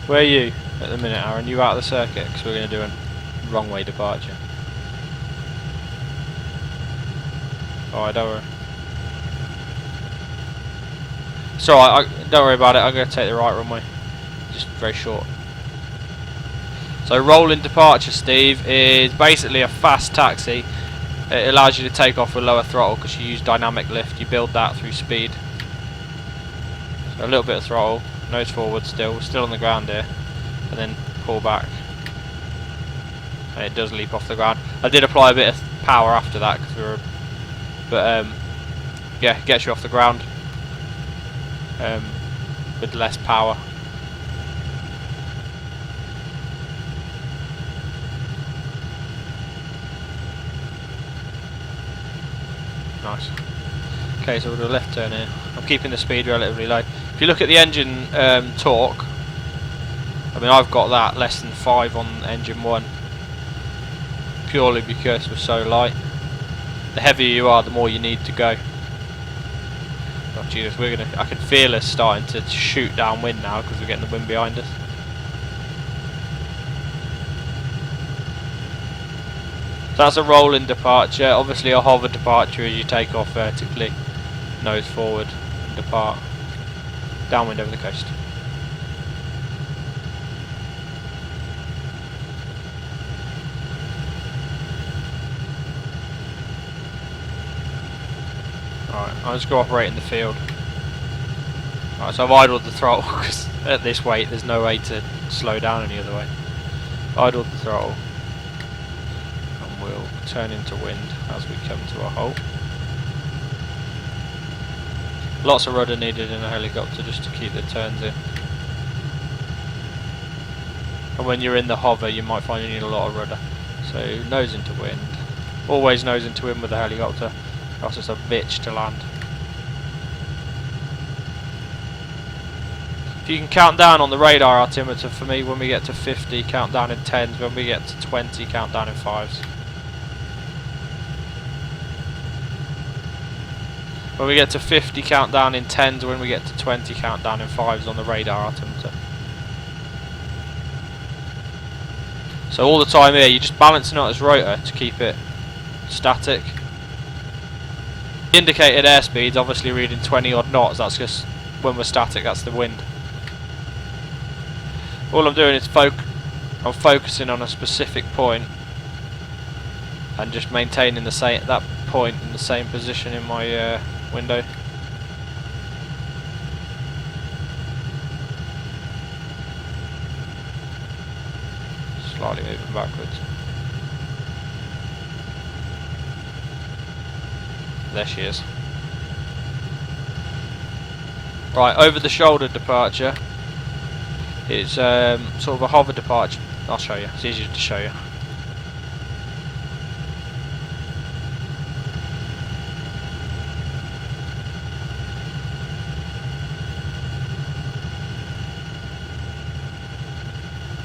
Where are you at the minute, Aaron? You out of the circuit? Because we're going to do a wrong way departure. Alright, don't worry. It's alright, don't worry about it. I'm going to take the right runway. Just very short. So rolling departure, Steve, is basically a fast taxi. It allows you to take off with lower throttle because you use dynamic lift. You build that through speed. So a little bit of throttle, nose forward still. We're still on the ground here. And then pull back. And it does leap off the ground. I did apply a bit of power after that because we were... But yeah, it gets you off the ground with less power. Nice. Okay, so we'll do a left turn here. I'm keeping the speed relatively low. If you look at the engine torque, I mean I've got that less than 5 on engine 1, purely because we're so light. The heavier you are, the more you need to go. Oh Jesus, I can feel us starting to shoot downwind now because we're getting the wind behind us. So that's a rolling departure. Obviously a hover departure is you take off vertically, nose forward and depart downwind over the coast. Alright, I'll just go operate in the field. Alright, so I've idled the throttle because at this weight there's no way to slow down any other way. Idled the throttle. We'll turn into wind as we come to a halt. Lots of rudder needed in a helicopter just to keep the turns in. And when you're in the hover you might find you need a lot of rudder. So nose into wind. Always nose into wind with the helicopter, else it's a bitch to land. If you can count down on the radar altimeter for me, when we get to 50 count down in 10s, when we get to 20 count down in 5s. When we get to 50 count down in 10s, when we get to 20 count down in 5s on the radar altimeter. So all the time here you're just balancing out this rotor to keep it static. The indicated airspeed's obviously reading 20 odd knots, that's just when we're static, that's the wind. All I'm doing is I'm focusing on a specific point and just maintaining that point in the same position in my window. Slightly moving backwards. There she is. Right, over the shoulder departure. It's sort of a hover departure. I'll show you, it's easier to show you.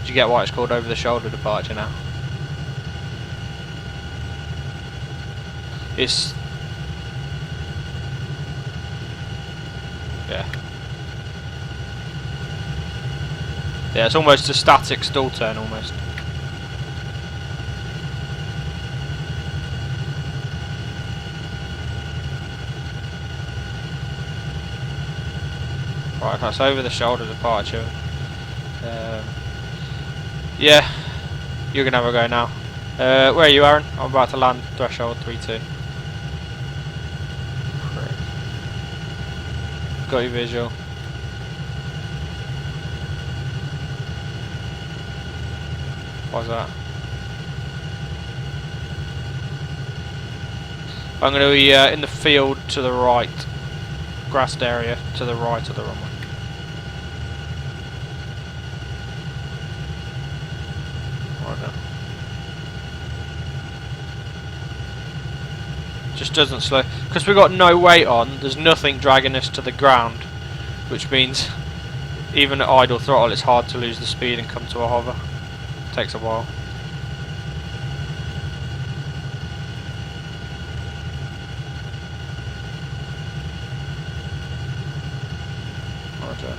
Do you get why it's called over the shoulder departure now? It's... yeah. Yeah, it's almost a static stall turn almost. Right, that's over the shoulder departure. Yeah, you're gonna have a go now. Where are you, Aaron? I'm about to land threshold 3-2. Got your visual. What's that? I'm going to be in the field to the right, grassed area to the right of the runway. Right now. Just doesn't slow because we've got no weight on. There's nothing dragging us to the ground, which means even at idle throttle, it's hard to lose the speed and come to a hover. Takes a while. Roger.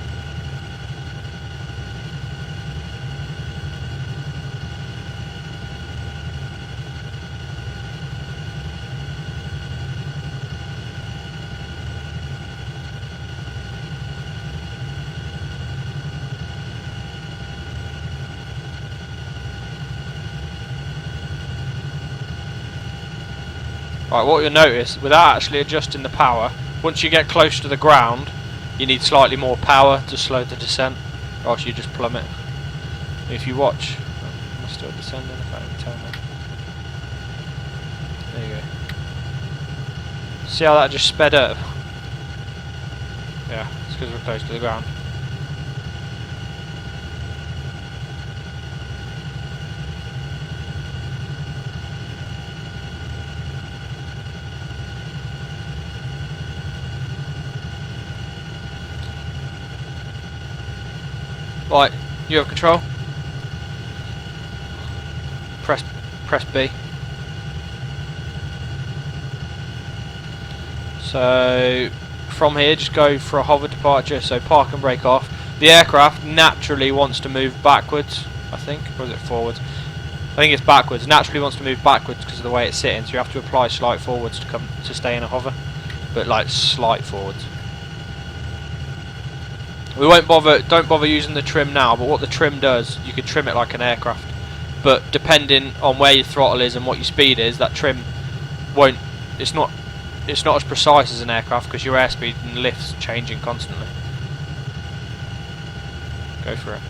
Right, what you'll notice, without actually adjusting the power, once you get close to the ground, you need slightly more power to slow the descent, or else you just plummet. If you watch, am I still descending? I can't even tell now. There you go. See how that just sped up? Yeah, it's because we're close to the ground. Right, you have control. Press B. So from here, just go for a hover departure. So park and brake off. The aircraft naturally wants to move backwards, I think, or is it forwards? I think it's backwards. Naturally wants to move backwards because of the way it's sitting. So you have to apply slight forwards to stay in a hover, but like slight forwards. We won't bother. Don't bother using the trim now. But what the trim does, you can trim it like an aircraft. But depending on where your throttle is and what your speed is, that trim won't. It's not as precise as an aircraft because your airspeed and lift's changing constantly. Go for it.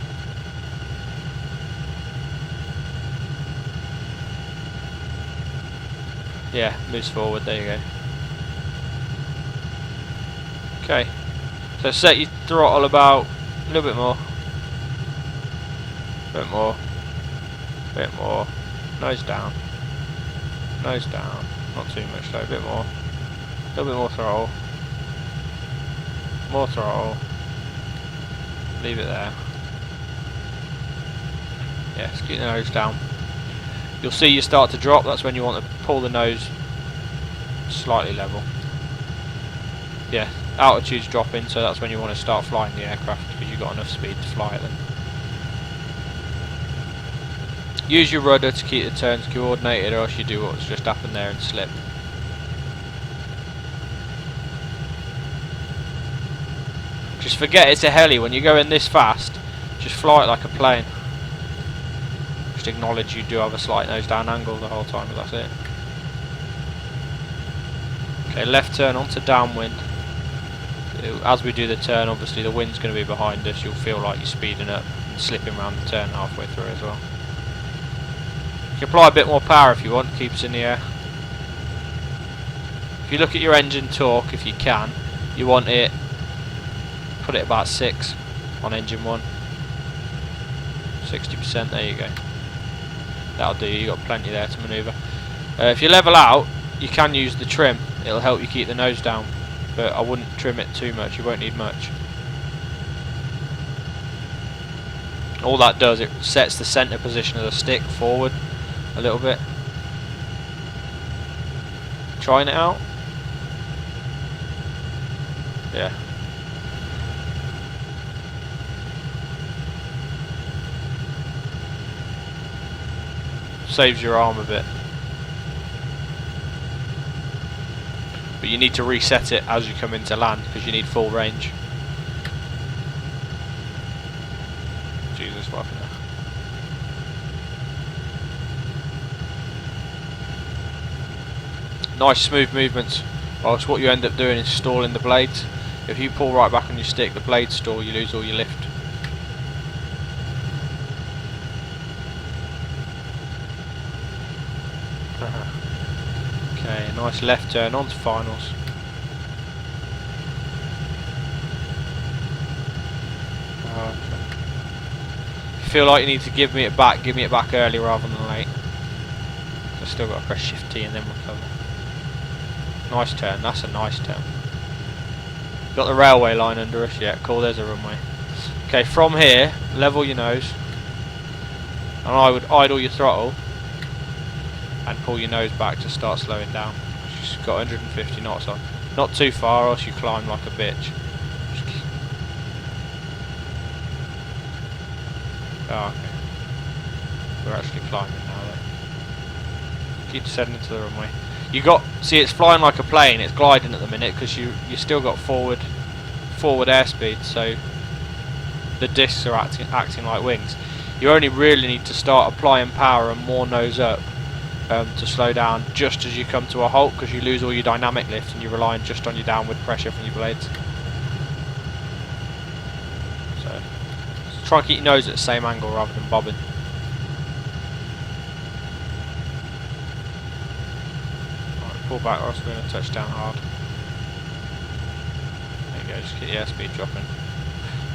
Yeah, moves forward. There you go. Okay. So set your throttle about a little bit more. Bit more. Bit more. Nose down. Nose down. Not too much though. A bit more. A little bit more throttle. More throttle. Leave it there. Yeah, just keep the nose down. You'll see you start to drop. That's when you want to pull the nose slightly level. Yeah, altitude's dropping, so that's when you want to start flying the aircraft because you've got enough speed to fly it then. Use your rudder to keep the turns coordinated, or else you do what's just happened there and slip. Just forget it's a heli. When you're going this fast, just fly it like a plane. Just acknowledge you do have a slight nose down angle the whole time, but that's it. Okay, left turn onto downwind. As we do the turn, obviously the wind's going to be behind us. You'll feel like you're speeding up and slipping around the turn halfway through as well. You can apply a bit more power if you want, keep us in the air. If you look at your engine torque, if you can, you want it, put it about 6 on engine 1. 60%, there you go. That'll do, you got plenty there to manoeuvre. If you level out, you can use the trim. It'll help you keep the nose down, but I wouldn't trim it too much, you won't need much. All that does, it sets the centre position of the stick forward a little bit. Trying it out? Yeah. Saves your arm a bit. But you need to reset it as you come into land because you need full range. Jesus, what happened there? Nice smooth movements. Whilst what you end up doing is stalling the blades. If you pull right back on your stick, the blades stall, you lose all your lift. Okay, nice left turn onto finals. Okay. If you feel like you need to give me it back early rather than late. I've still got to press Shift T and then recover. Nice turn, that's a nice turn. Got the railway line under us, yeah, cool, there's a runway. Okay, from here, level your nose. And I would idle your throttle and pull your nose back to start slowing down. She's got 150 knots on. Not too far, or else you climb like a bitch. Oh, okay. We're actually climbing now though. Keep descending to the runway. You got, see, it's flying like a plane. It's gliding at the minute because you still got forward airspeed, so the discs are acting like wings. You only really need to start applying power and more nose up to slow down just as you come to a halt, because you lose all your dynamic lift and you're relying just on your downward pressure from your blades. So try and keep your nose at the same angle rather than bobbing. Right, pull back or else we're going to touch down hard. There you go, just keep the airspeed dropping.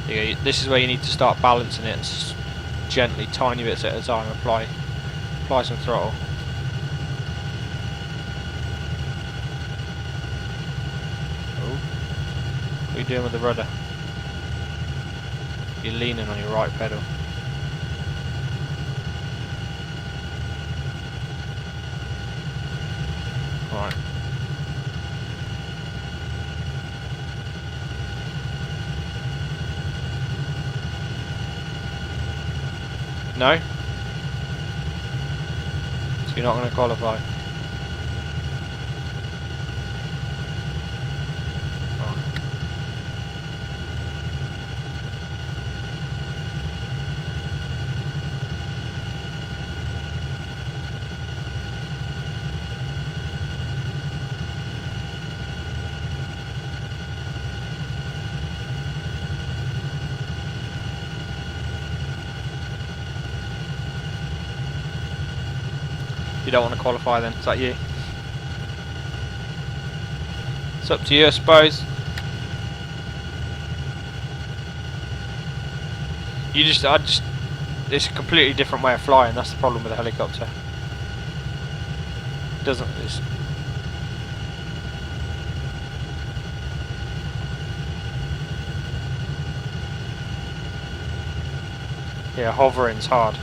There you go. This is where you need to start balancing it and gently, tiny bits at a time, apply some throttle. What are you doing with the rudder? You're leaning on your right pedal. Alright. No? So you're not going to qualify? You don't want to qualify then, is that you? It's up to you, I suppose. It's a completely different way of flying. That's the problem with a helicopter. It doesn't. Yeah, hovering's hard.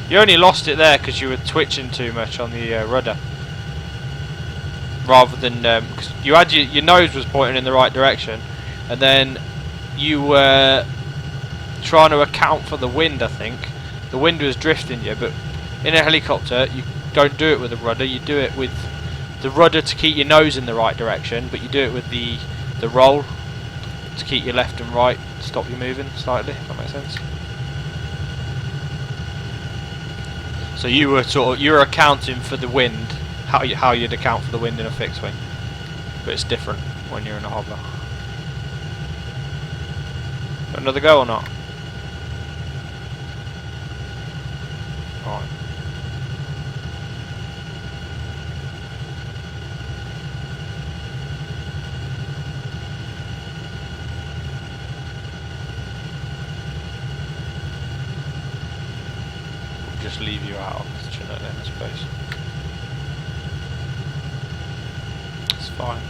You only lost it there because you were twitching too much on the rudder, rather than cause you had your nose was pointing in the right direction, and then you were trying to account for the wind. I think the wind was drifting you, but in a helicopter you don't do it with the rudder. You do it with the rudder to keep your nose in the right direction, but you do it with the roll to keep your left and right, stop you moving slightly. If that makes sense. So you were accounting for the wind, how you'd account for the wind in a fixed wing, but it's different when you're in a hover. Got another go or not? Alright. Just leave you out of the Chinook then, I suppose. It's fine.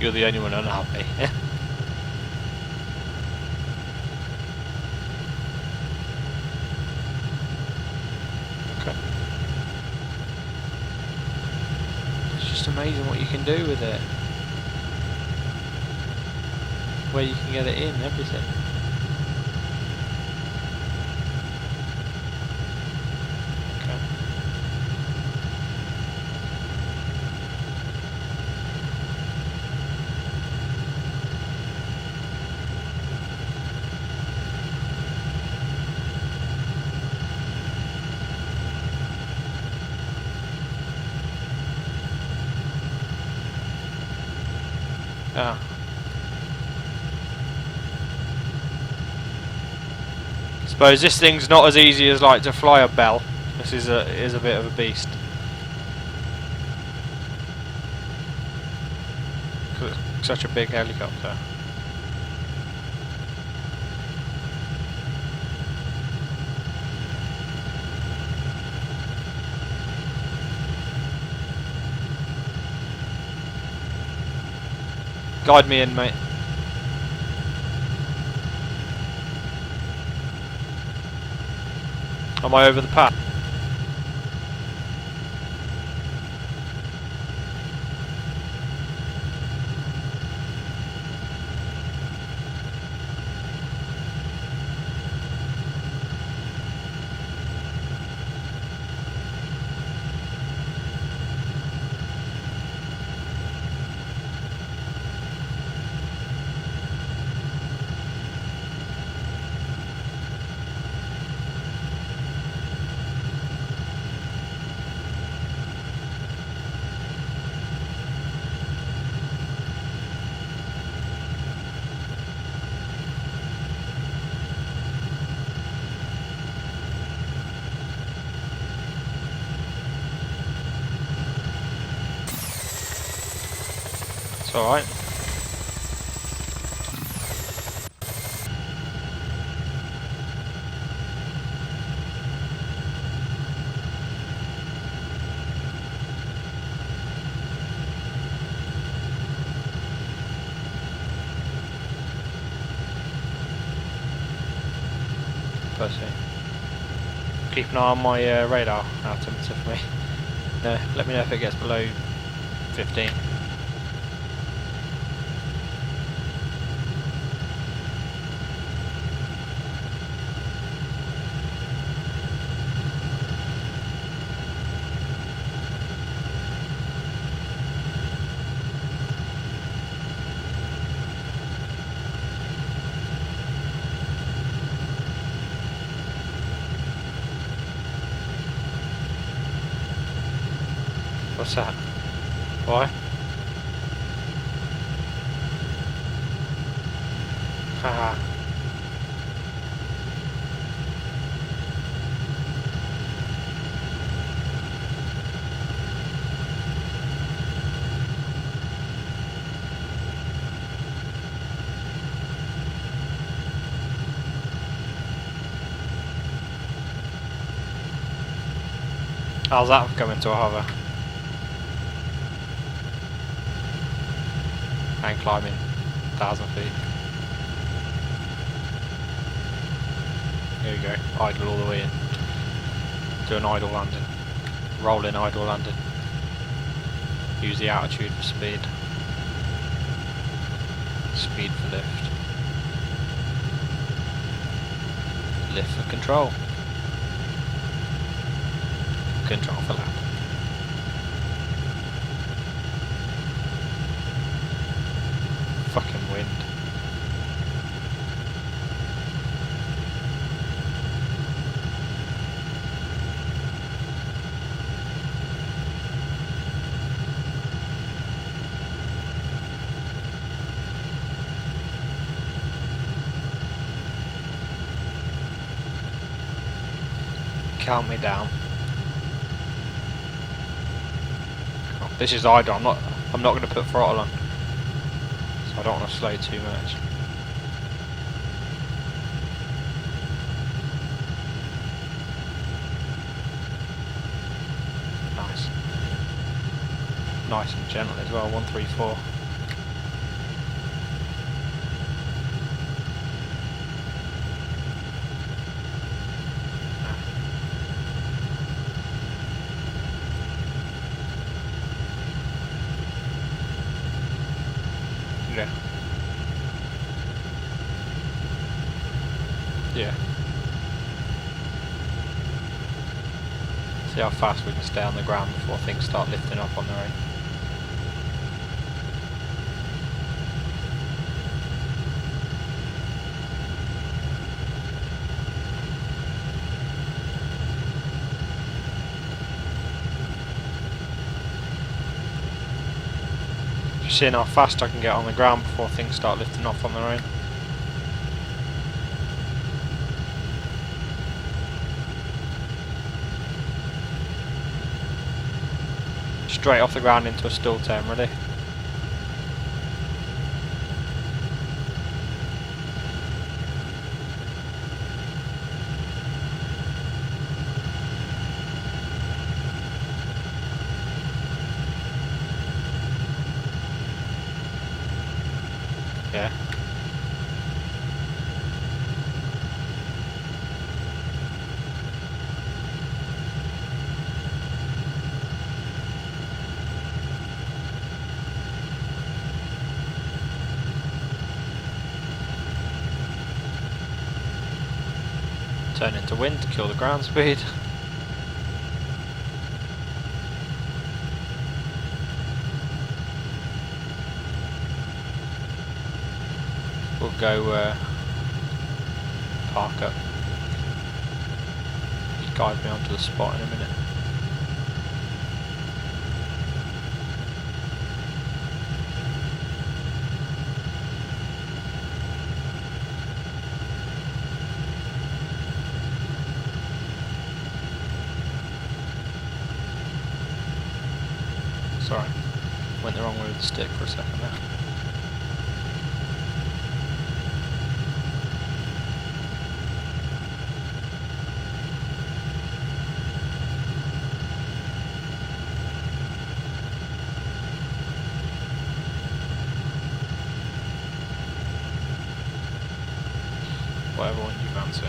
You're the only one unhappy. Okay. It's just amazing what you can do with it. Where you can get it in, everything. Okay. Ah. Suppose this thing's not as easy as like to fly a Bell. This is a bit of a beast. It's such a big helicopter. Guide me in, mate. Am I over the path? It's alright. Pussy. Keep an eye on my radar altimeter for me. No, let me know if it gets below 15. What's that? Why? Haha. How's that coming to a hover? And climbing 1,000 feet. Here we go, idle all the way in. Do an idle landing. Roll in idle landing. Use the altitude for speed. Speed for lift. Lift for control. Control for land. Fucking wind. Calm me down. Oh, this is idle. I'm not going to put throttle on. I don't want to slow too much. Nice. Nice and gentle as well, 134. Yeah. Yeah. See how fast we can stay on the ground before things start lifting up on their own. Just seeing how fast I can get on the ground before things start lifting off on their own. Straight off the ground into a stall turn, ready? Yeah. Turn into wind to kill the ground speed. We'll go park up. You guide me onto the spot in a minute. Sorry, went the wrong route. Stick for a second there. Whatever one you fancy.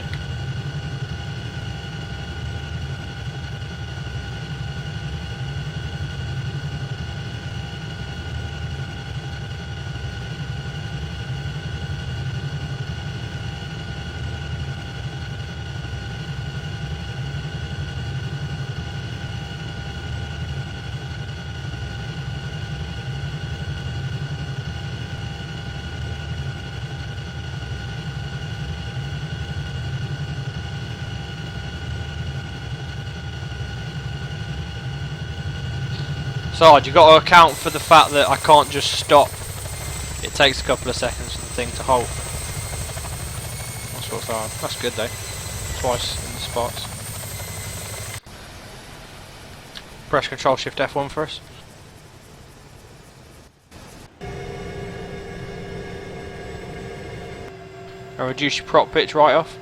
Sarge, you got to account for the fact that I can't just stop. It takes a couple of seconds for the thing to halt. That's what's hard. That's good though. Twice in the spots. Press Control Shift F1 for us. And reduce your prop pitch right off.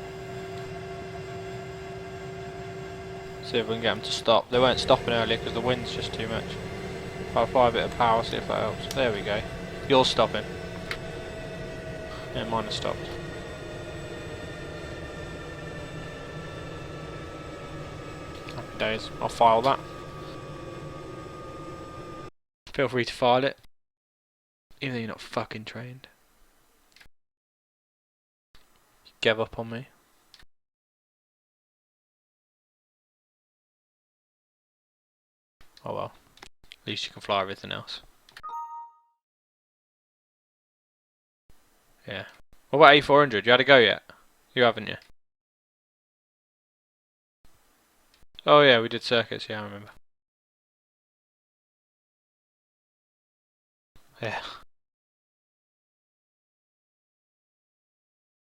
See if we can get them to stop. They weren't stopping earlier because the wind's just too much. I'll apply a bit of power, see if that helps. There we go. You're stopping. Yeah, mine has stopped. Happy days. I'll file that. Feel free to file it. Even though you're not fucking trained. You gave up on me. Oh well. At least you can fly everything else. Yeah. What about A400? You had to go yet? You haven't you? Oh yeah, we did circuits, yeah I remember. Yeah.